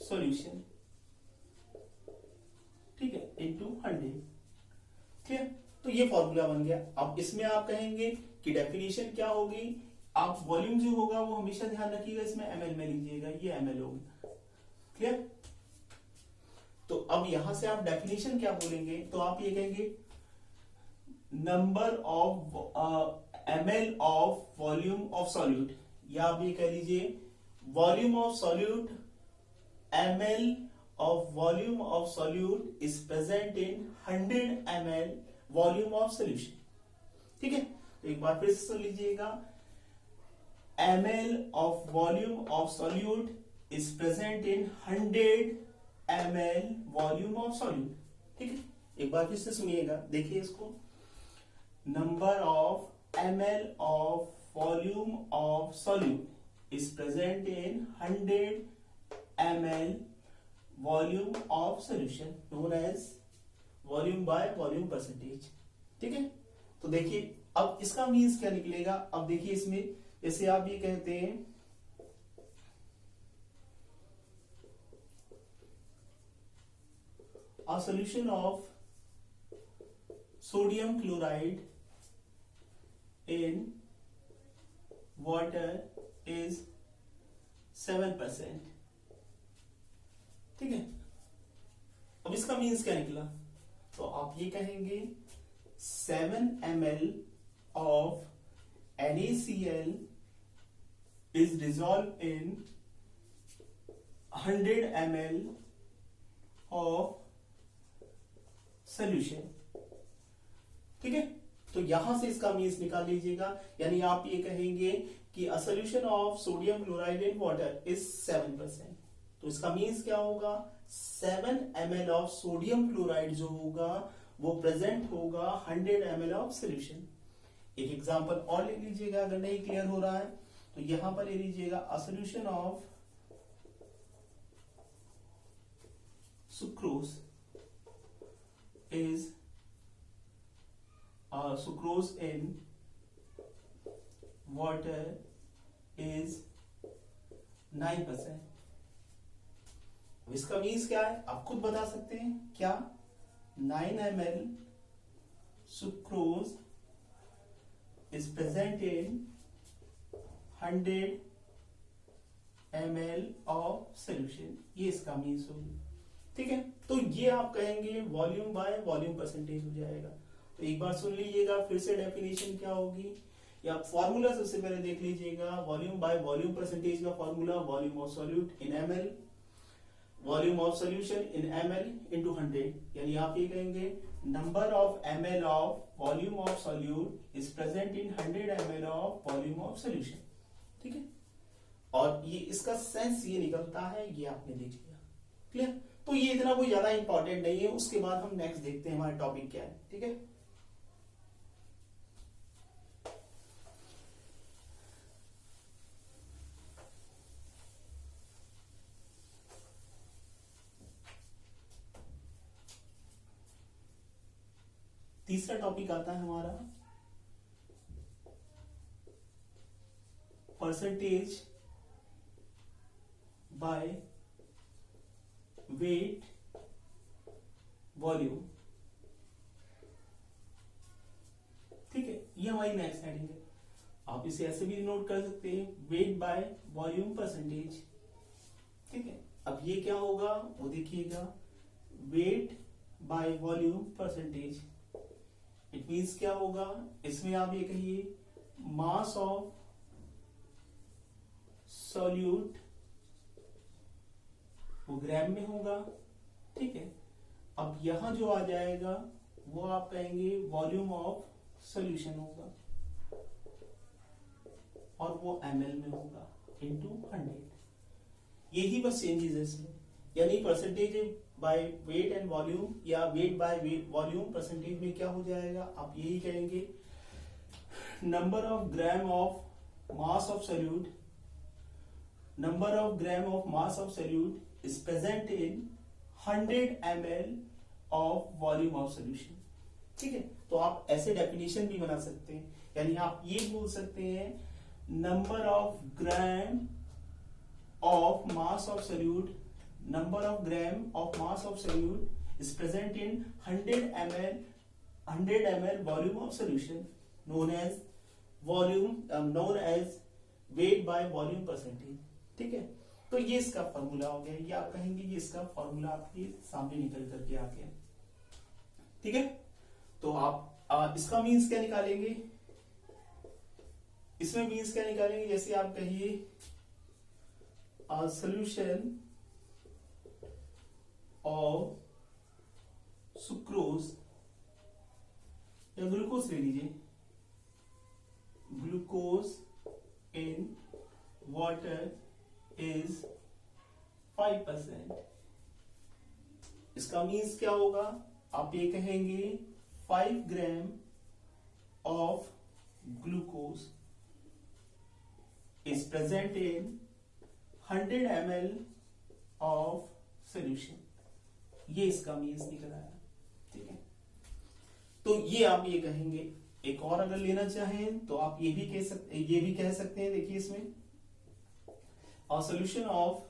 Solution, ठीक है, into 100। Clear? तो ये फॉर्मूला बन गया। अब इसमें आप कहेंगे कि डेफिनेशन क्या होगी, आप वॉल्यूम जो होगा वो हमेशा ध्यान रखिएगा इसमें ml में लीजिएगा, ये ml होगा। क्लियर? तो अब यहां से आप डेफिनेशन क्या बोलेंगे, तो आप ये कहेंगे number of ml of volume of solute, या आप ये कह लीजिए volume of solute ml of volume of solute is present in 100 ml volume of solution। ठीक है, तो एक बार फिर से सुन लीजिएगा, ml of volume of solute is present in 100 ml volume of solute। ठीक है, एक बार फिर से सुनिएगा, देखिए इसको, number of ml of volume of solute is present in 100 ml volume of solution known as volume by volume percentage. ठीक है, तो देखिए अब इसका मीन्स क्या निकलेगा। अब देखिए इसमें जैसे आप ये कहते हैं a solution of sodium chloride in water is 7%। ठीक है, अब इसका मीन्स क्या निकला, तो आप ये कहेंगे 7 ml of NaCl is dissolved in 100 ml of solution। ठीक है, तो यहां से इसका मीन्स निकाल लीजिएगा, यानी आप ये कहेंगे कि a solution of sodium chloride in water is 7%। तो इसका मीन्स क्या होगा, 7 ml ऑफ सोडियम क्लोराइड जो होगा वो प्रेजेंट होगा 100 ml ऑफ सोल्यूशन। एक एग्जांपल और ले लीजिएगा अगर नहीं क्लियर हो रहा है, तो यहां पर ले लीजिएगा a solution of sucrose is sucrose in water is 9%। इसका मीन्स क्या है, आप खुद बता सकते हैं क्या, 9 ml sucrose is present in 100 ml of solution, ये इसका मीन्स होगी। ठीक है, तो ये आप कहेंगे वॉल्यूम बाय वॉल्यूम परसेंटेज हो जाएगा। तो एक बार सुन लीजिएगा फिर से डेफिनेशन क्या होगी, या फॉर्मूला सबसे पहले देख लीजिएगा, वॉल्यूम बाय वॉल्यूम परसेंटेज का formula volume of solute in ml volume of solution in ml into 100, यानी आप ये कहेंगे number of ml of volume of solute is present in 100 ml of volume of solution. ठीक है, और ये इसका सेंस ये निकलता है, ये आपने देख लिया। क्लियर? तो ये इतना कोई ज्यादा इंपॉर्टेंट नहीं है, उसके बाद हम नेक्स्ट देखते हैं हमारा टॉपिक क्या है। ठीक है, तीसरा टॉपिक आता है हमारा परसेंटेज बाय वेट वॉल्यूम। ठीक है, ये हमारी नेक्स्ट हेडिंग है। आप इसे ऐसे भी नोट कर सकते हैं, वेट बाय वॉल्यूम परसेंटेज। ठीक है, अब ये क्या होगा वो देखिएगा, wait by volume percentage. It means क्या होगा, इसमें आप ये कहिए मास ऑफ सॉल्यूट वो ग्राम में होगा। ठीक है, अब यहां जो आ जाएगा वो आप कहेंगे वॉल्यूम ऑफ सॉल्यूशन होगा, और वो ml में होगा इंटू 100। यही बस चेंजेस है इसमें, यानी percentage by weight and volume या वेट बाय वॉल्यूम परसेंटेज में क्या हो जाएगा, आप यही कहेंगे number of gram of mass of solute, number of gram of mass of solute is present in 100 ml of volume of solution. ठीक है, तो आप ऐसे डेफिनेशन भी बना सकते हैं, यानी आप ये बोल सकते हैं number of gram of mass of solute number of gram of mass of solute is present in 100 ml volume of solution known as weight by volume percentage. ठीक है, तो ये इसका फॉर्मूला हो गया, ये आप कहेंगे ये इसका फॉर्मूला आपके सामने निकल करके आ गया. ठीक है, तो आप इसका मीन्स क्या निकालेंगे, इसमें मीन्स क्या निकालेंगे, जैसे आप कहिए सॉल्यूशन ऑफ सुक्रोज या ग्लूकोज ले लीजिए, ग्लूकोज इन वाटर इज 5%. इसका मीन्स क्या होगा, आप ये कहेंगे 5 gram of glucose is present in 100 ml of solution. ये इसका मीन्स निकल आया. ठीक है, तो ये आप ये कहेंगे. एक और अगर लेना चाहें तो आप ये भी कह सकते हैं. देखिए इसमें सॉल्यूशन ऑफ,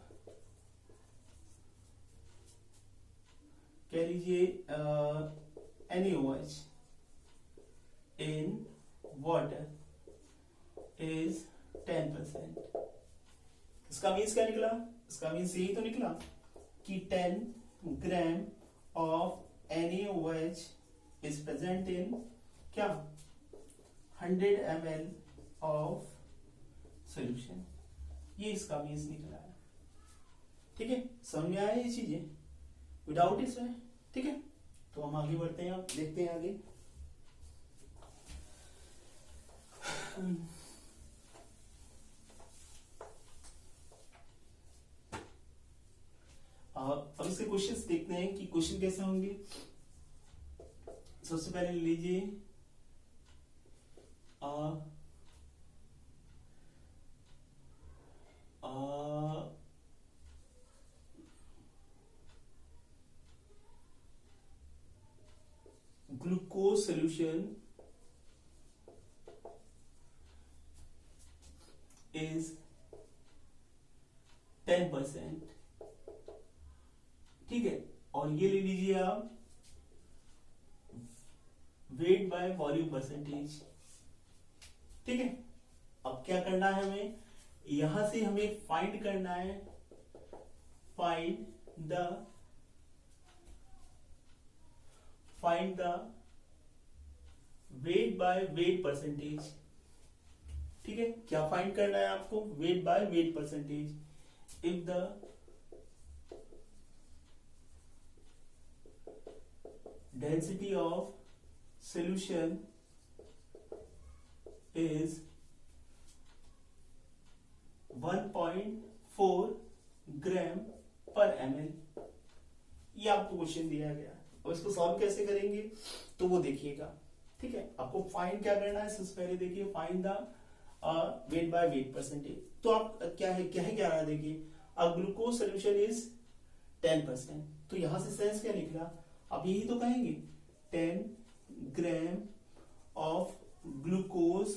कह लीजिए NaOH in water is 10%. इसका मीन्स क्या निकला, इसका मीन्स यही तो निकला कि 10 gram of NaOH is present in क्या 100 ml ऑफ सॉल्यूशन. ये इसका मीन्स निकला है. ठीक है, समझ में आया ये चीजें, विदाउट इसमें. ठीक है, तो हम आगे बढ़ते हैं, आप देखते हैं आगे. अब इसके क्वेश्चंस देखते हैं कि क्वेश्चन कैसे होंगे. सबसे पहले लीजिए ग्लूकोज सॉल्यूशन इज 10%. ठीक है, और ये ले लीजिए आप वेट बाय वॉल्यूम परसेंटेज. ठीक है, अब क्या करना है हमें, यहां से हमें फाइंड करना है, find the wait by weight percentage. ठीक है, क्या फाइंड करना है आपको, wait by weight percentage. If the density of solution is 1.4 ग्राम पर ml. ये आपको क्वेश्चन दिया गया. और इसको सॉल्व कैसे करेंगे तो वो देखिएगा. ठीक है, आपको फाइंड क्या करना है, सबसे पहले देखिए find the wait by weight percentage. तो आप क्या है देखिए, अब ग्लूकोज सोल्यूशन इज 10%. तो यहां से सेंस क्या निकला, अब यही तो कहेंगे 10 gram of glucose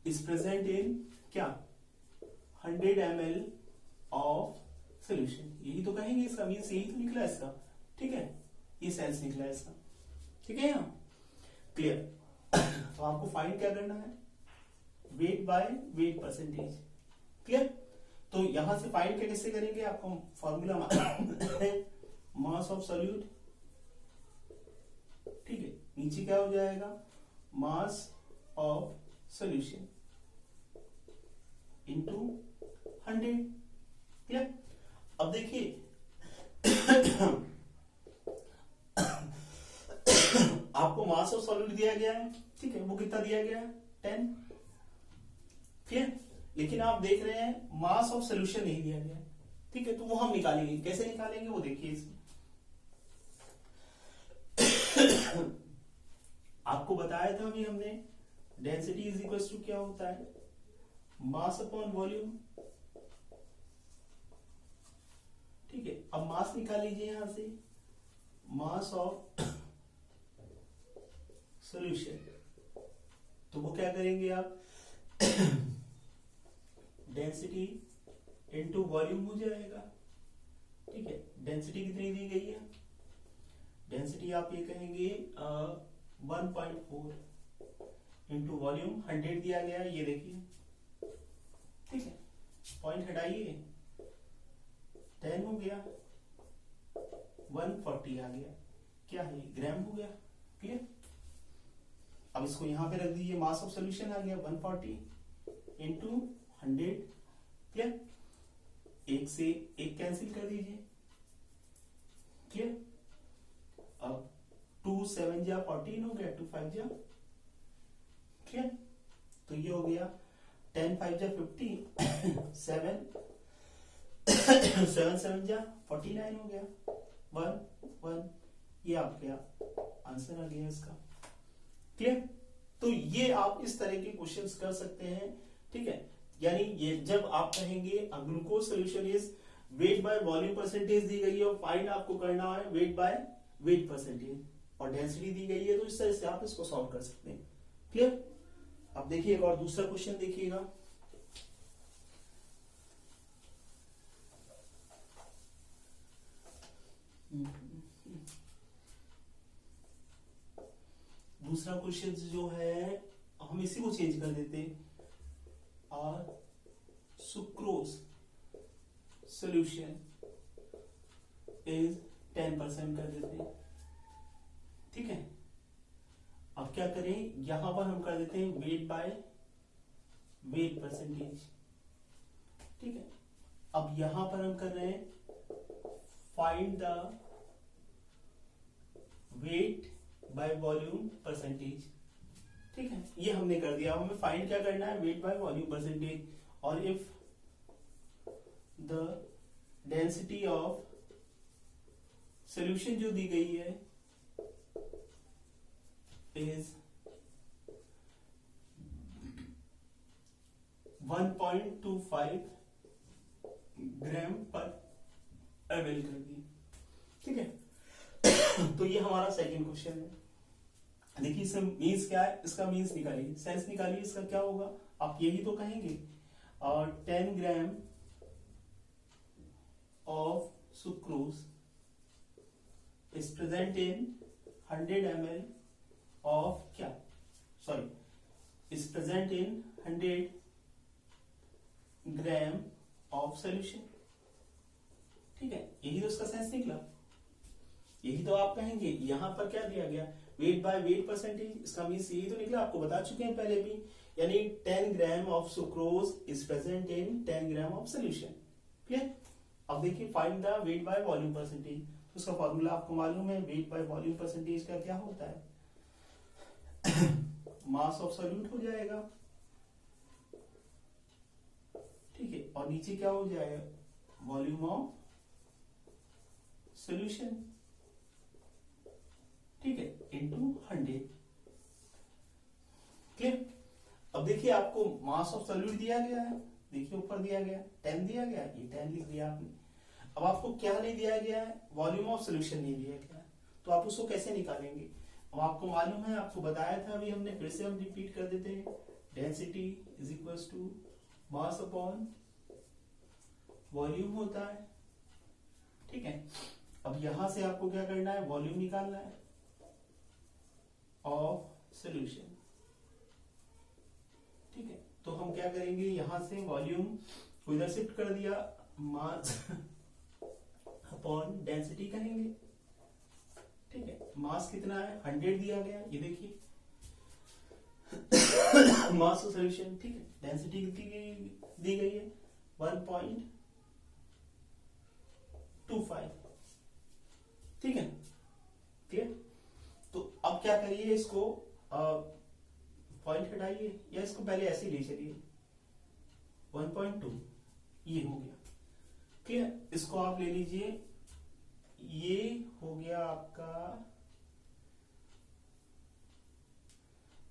is present इन क्या 100 ml ऑफ सोल्यूशन. यही तो कहेंगे, इसका मीन्स यही तो निकला इसका. ठीक है, ये सेंस निकला इसका. ठीक है, यहाँ क्लियर. तो आपको फाइंड क्या करना है, weight by weight percentage. Clear. तो यहां से फाइंड कैसे करेंगे, आपको फॉर्मूला मास ऑफ सॉल्यूट. ठीक है, नीचे क्या हो जाएगा, mass of solution into 100. Clear. अब देखिए आपको मास ऑफ सॉल्यूट दिया गया है. ठीक है, वो कितना दिया गया है, 10. क्लियर. लेकिन आप देख रहे हैं मास ऑफ सॉल्यूशन नहीं दिया गया. ठीक है, तो वो हम निकालेंगे. कैसे निकालेंगे वो देखिए इसमें. आपको बताया था अभी हमने, डेंसिटी इज इक्वल टू क्या होता है, मास अपॉन वॉल्यूम. ठीक है, अब मास निकाल लीजिए यहां से, मास ऑफ सॉल्यूशन. तो वो क्या करेंगे आप, डेंसिटी इनटू वॉल्यूम हो जाएगा. ठीक है, डेंसिटी कितनी दी गई है, डेंसिटी आप ये कहेंगे 1.4 इंटू वॉल्यूम 100 दिया गया है, ये देखिए, ठीक है, पॉइंट हटाइए, 10 हो गया, 140 आ गया, क्या है, ग्राम हो गया, क्लियर। अब इसको यहां पे रख दीजिए, मास ऑफ सॉल्यूशन आ गया 140 इंटू 100, क्लियर, एक से एक कैंसिल कर दीजिए, क्लियर। अब 2 7 जा 14 हो गया, 2 5 जा, क्लियर, तो ये हो गया 10 5 जा 50 7 7 7 जा 49 हो गया, 1 1, ये आपका आंसर आ गया इसका, क्लियर। तो ये आप इस तरह के क्वेश्चंस कर सकते हैं, ठीक है। यानी ये जब आप कहेंगे glucose solution is weight by volume percentage दी गई है और फाइंड आपको करना है वेट बाय वेट परसेंटेज और डेंसिटी दी गई है, तो इस तरह से आप इसको सॉल्व कर सकते हैं, क्लियर। अब देखिए एक और दूसरा क्वेश्चन देखिएगा, दूसरा क्वेश्चन जो है हम इसी को चेंज कर देते और सुक्रोज सॉल्यूशन इज 10% कर देते, ठीक है। अब क्या करें, यहां पर हम कर देते हैं वेट बाय वेट परसेंटेज, ठीक है। अब यहां पर हम कर रहे हैं find the wait by volume percentage, ठीक है, ये हमने कर दिया। हमें फाइंड क्या करना है, वेट बाय वॉल्यूम परसेंटेज, और if the density of solution जो दी गई है इज 1.25 ग्राम पर ml कर दी, ठीक है। तो ये हमारा सेकंड क्वेश्चन है। देखिए इसमें मीन्स क्या है, इसका मीन्स निकालिए, सेंस निकालिए, इसका क्या होगा, आप यही तो कहेंगे, और 10 gram of sucrose is present in 100 ml of क्या, sorry, is present in 100 gram of solution, ठीक है। यही तो इसका सेंस निकला, यही तो आप कहेंगे। यहां पर क्या दिया गया, वेट बाय वेट परसेंटेज, इसका मीन्स यही तो निकला, आपको बता चुके हैं पहले भी, यानी 10 gram of sucrose is present in 10 gram of solution, clear. अब देखिए find the wait by volume percentage, तो उसका फॉर्मूला आपको मालूम है, वेट बाय वॉल्यूम परसेंटेज का क्या होता है, मास ऑफ सॉल्यूट हो जाएगा, ठीक है, और नीचे क्या हो जाएगा, वॉल्यूम ऑफ सॉल्यूशन, ठीक है, इनटू 100, क्लियर। अब देखिए आपको मास ऑफ सॉल्यूट दिया गया है, देखिए ऊपर दिया गया 10 दिया गया, ये 10 लिख दिया आपने। अब आपको क्या नहीं दिया गया है, वॉल्यूम ऑफ सॉल्यूशन नहीं दिया गया है, तो आप उसको कैसे निकालेंगे। अब आपको मालूम है, आपको बताया था अभी हमने, फिर से हम रिपीट कर देते हैं, density is equals to mass upon volume होता है, ठीक है। अब यहां से आपको क्या करना है, वॉल्यूम निकालना है ऑफ सॉल्यूशन, ठीक है। तो हम क्या करेंगे, यहां से वॉल्यूम को इधर शिफ्ट कर दिया, मास अपॉन डेंसिटी करेंगे, ठीक है। मास कितना है, 100 दिया गया, ये देखिए मास ऑफ सॉल्यूशन, ठीक है। डेंसिटी कितनी दी गई है, 1.25, ठीक है, क्लियर। तो अब क्या करिए, इसको पॉइंट हटाइए, या इसको पहले ऐसे ही ले चलिए, 1.2 ये हो गया, क्लियर। इसको आप ले लीजिए, ये हो गया आपका,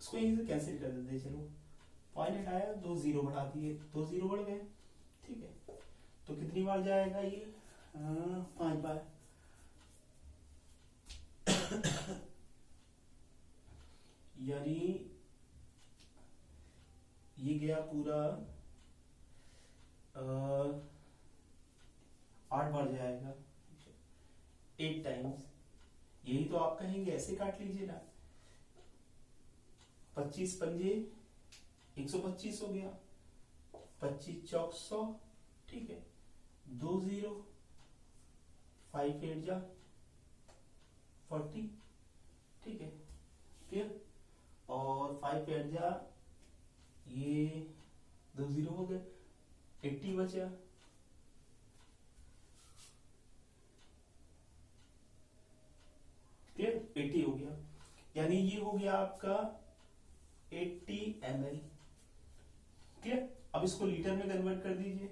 इसको यहीं से कैंसिल कर देते, चलो पॉइंट हटाया, 2 0 बढ़ा दिए, 2 0 बढ़ गए, ठीक है। तो कितनी बार जाएगा ये, 5 बार, यानी ये गया पूरा 8 बार जाएगा, 8 टाइम्स, यही तो आप कहेंगे, ऐसे काट लीजिए ना, 25 पंजे 125 हो गया, 25 चौक 100, ठीक है, 2 0, 5 8 जा 40, ठीक है, क्लियर, और 5 8 जा ये 2 0 हो गए, 80 बचा, क्लियर, 80 हो गया, यानी ये हो गया आपका 80 ml, क्लियर। अब इसको लीटर में कन्वर्ट कर दीजिए,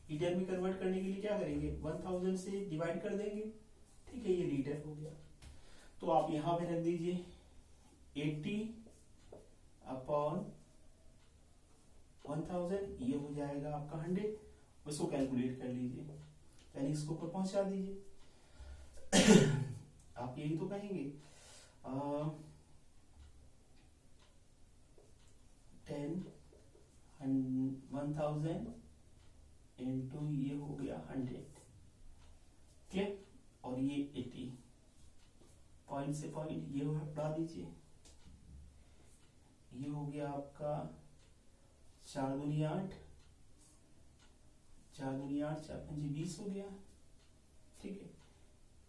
लीटर में कन्वर्ट करने के लिए क्या करेंगे, 1000 से डिवाइड कर देंगे, ठीक है, ये लीटर हो गया। तो आप यहां पे रख दीजिए 80 अपॉन 1000, ये हो जाएगा आपका 100, इसको कैलकुलेट कर लीजिए, यानी इसको ऊपर पहुंचा दीजिए। आप यही तो कहेंगे 1000 इंटू ये हो गया 100, क्लियर, और ये 80, पॉइंट से पॉइंट ये हटा दीजिए, ये हो गया आपका 4 दूनी 8, 4 दूनी 8, 4 पंजे 20 हो गया, ठीक है,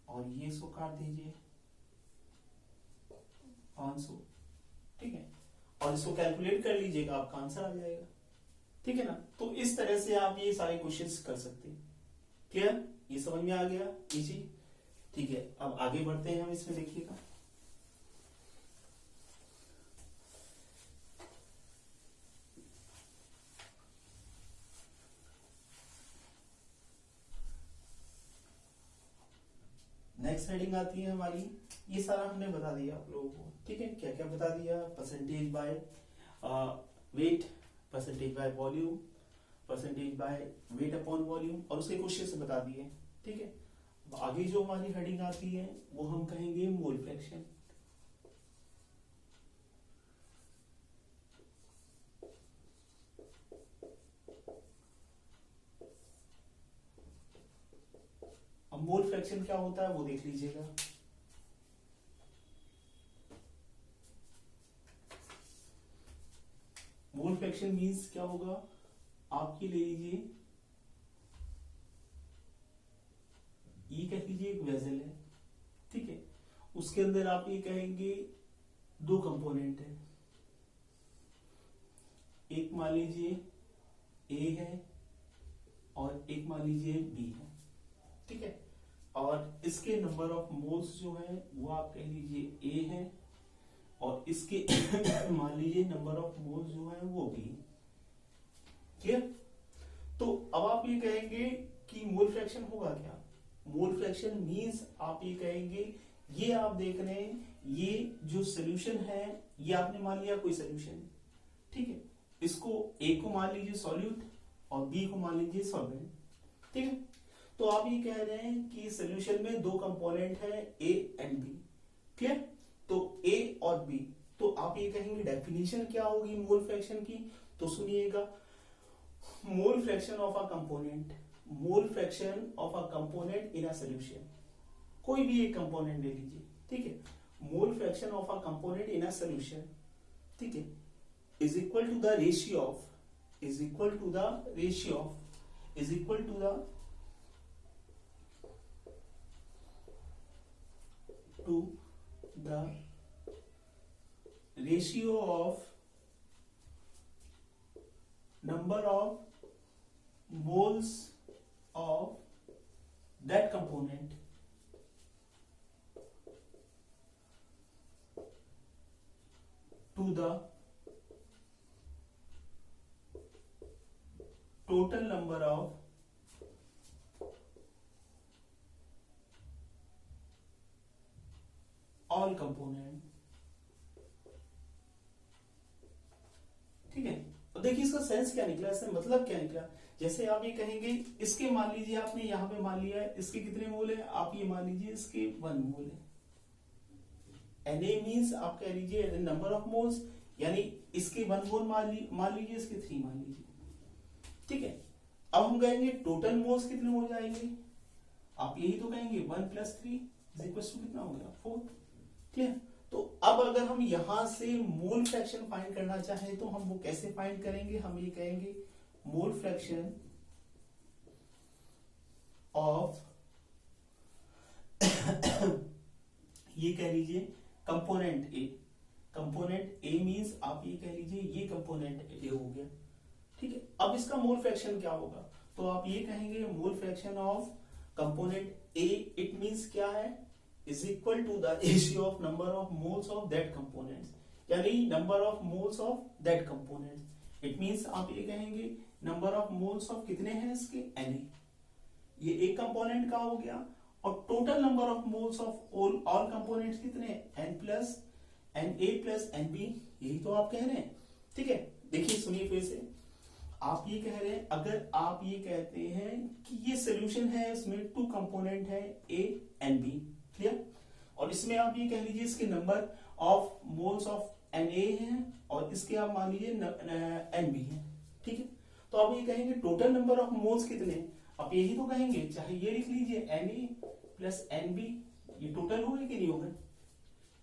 और ये 100 काट दीजिए 500, ठीक है, और इसको कैलकुलेट कर लीजिएगा, आपका आंसर आ जाएगा, ठीक है ना। तो इस तरह से आप ये सारे क्वेश्चंस कर सकते हैं, क्लियर, ये समझ में आ गया, इजी, ठीक है। अब आगे बढ़ते हैं हम इसमें, देखिएगा नेक्स्ट हेडिंग आती है हमारी, ये सारा हमने बता दिया आप लोगों को, ठीक है, क्या क्या बता दिया, percentage by weight, percentage by volume, percentage by weight upon volume, और उसके क्वेश्चन से बता दिए, ठीक है। आगे जो हमारी हेडिंग आती है वो हम कहेंगे मोल फ्रैक्शन। अब मोल फ्रैक्शन क्या होता है वो देख लीजिएगा। मोल फ्रैक्शन मींस क्या होगा, आपकी ले लीजिए, ये कह लीजिए एक वेसल है, ठीक है, उसके अंदर आप ये कहेंगे 2 कंपोनेंट है, एक मान लीजिए ए है और एक मान लीजिए बी है, ठीक है, और इसके नंबर ऑफ मोल्स जो है वो आप कह लीजिए ए है, और इसके मान लीजिए नंबर ऑफ मोल्स जो है वो बी, क्लियर। तो अब आप ये कहेंगे कि मोल फ्रैक्शन होगा क्या, मोल फ्रैक्शन मींस आप ये कहेंगे, ये आप देख रहे हैं, ये जो सोल्यूशन है ये आपने मान लिया कोई सोल्यूशन, ठीक है, इसको ए को मान लीजिए सॉल्यूट और बी को मान लीजिए सॉल्वेंट, ठीक है। तो आप ये कह रहे हैं कि सोल्यूशन में 2 कंपोनेंट है ए एंड बी, क्लियर। तो ए और बी, तो आप ये कहेंगे डेफिनेशन क्या होगी मोल फ्रैक्शन की, तो सुनिएगा, mole fraction of a component, mole fraction of a component in a solution, कोई भी एक कंपोनेंट ले लीजिए, ठीक है, mole fraction of a component in a solution, ठीक है, is equal to the ratio of, is equal to the ratio of, is equal to the ratio of number of moles of that component to the total number of all component, ठीक है। और देखिए इसका sense क्या निकला, इसका मतलब क्या निकला, जैसे आप ये कहेंगे, इसके मान लीजिए आपने यहां पे मान लिया है, इसके कितने मोल है, आप ये मान लीजिए इसके 1 मोल है, Na मींस आप कह लीजिए नंबर ऑफ मोल्स, यानी इसके 1 मोल मान लीजिए, इसके 3 मान लीजिए, ठीक है। अब हम कहेंगे टोटल मोल्स कितने हो जाएंगे, आप यही तो कहेंगे 1 + 3, इज इक्वल टू कितना हो गया 4। क्लियर। तो अब अगर हम यहां से मोल फ्रैक्शन फाइंड करना चाहें तो हम वो कैसे फाइंड करेंगे, हम ये कहेंगे मोल फ्रैक्शन ऑफ ये कह लीजिए कंपोनेंट ए। कंपोनेंट ए मींस आप ये कह लीजिए ये कंपोनेंट ए हो गया। ठीक है, अब इसका मोल फ्रैक्शन क्या होगा, तो आप ये कहेंगे mole fraction of component A, it means क्या है, is equal to the ratio of number of moles of that components, यानी number of moles of that components. It means आप ये कहेंगे नंबर ऑफ मोल्स ऑफ कितने हैं इसके, Na, ये एक कंपोनेंट का हो गया, और total number of moles of all components कितने हैं, N plus Na plus Nb, यही तो आप कह रहे हैं। ठीक है, देखिए सुनिए फिर से, आप ये कह रहे हैं, अगर आप ये कहते हैं कि ये सोल्यूशन है, इसमें 2 कंपोनेंट है A and B, क्लियर, और इसमें आप ये कह लीजिए इसके number of moles of Na है और इसके आप मान लीजिए Nb है। ठीक है, तो आप ये कहेंगे टोटल नंबर ऑफ मोल्स कितने, आप यही तो कहेंगे, चाहे ये लिख लीजिए Na प्लस Nb, ये टोटल हो गए कि नहीं हो गए,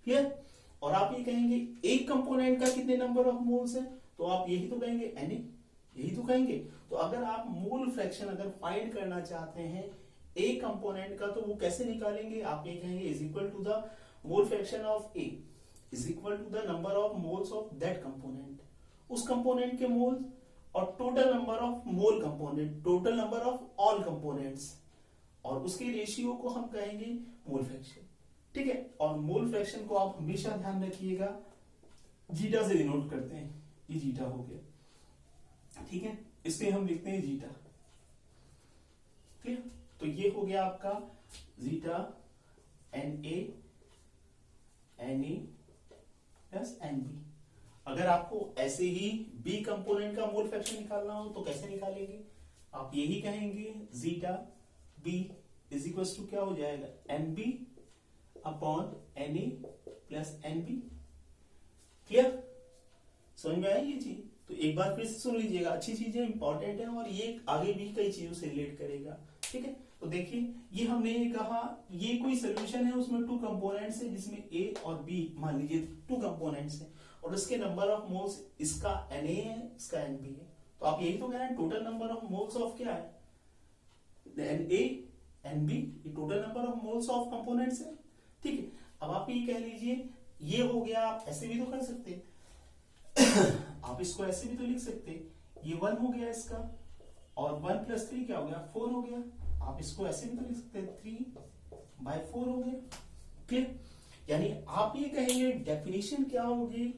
क्लियर। और आप ये कहेंगे एक कंपोनेंट का कितने नंबर ऑफ मोल्स है, तो आप यही तो कहेंगे Na, यही तो कहेंगे। तो अगर आप मोल फ्रैक्शन अगर फाइंड करना चाहते हैं ए कंपोनेंट का, तो वो कैसे निकालेंगे, आप ये कहेंगे is equal to the mole fraction of A is equal to the number of moles of that component, उस कंपोनेंट के मोल्स, और total number of mole component, total number of all components, और उसके रेशियो को हम कहेंगे mole fraction. ठीक है, और मोल फ्रैक्शन को आप हमेशा ध्यान रखिएगा जीटा से डिनोट करते हैं, ये जीटा हो गया। ठीक है, इसे हम लिखते हैं जीटा। क्लियर, तो ये हो गया आपका zeta Na Na plus Nb। अगर आपको ऐसे ही बी कंपोनेंट का मोल फ्रैक्शन निकालना हो तो कैसे निकालेंगे, आप यही कहेंगे zeta B is equal to क्या हो जाएगा, Nb upon Na plus Nb। Clear, समझ में आई ये चीज, तो एक बार फिर से सुन लीजिएगा, अच्छी चीजें इंपॉर्टेंट है और ये आगे भी कई चीजों से रिलेट करेगा। ठीक है, तो देखिए ये हमने कहा ये कोई सोल्यूशन है, उसमें 2 कंपोनेंट्स है, जिसमें A और B मान लीजिए 2 कंपोनेंट्स हैं, और इसके नंबर ऑफ मोल्स, इसका Na है, इसका Nb है, तो आप यही तो कह रहे हैं total number of moles of क्या है, Na Nb, ये total number of moles of components है। ठीक है, अब आप ये कह लीजिए ये हो गया, आप ऐसे भी तो कर सकते हैं आप इसको ऐसे भी तो लिख सकते, ये 1 हो गया इसका, और 1 प्लस 3 क्या हो गया, 4 हो गया। आप इसको ऐसे भी तो लिख सकते हैं 3/4 हो गया। क्लियर, यानी आप ये कहेंगे डेफिनेशन क्या होगी,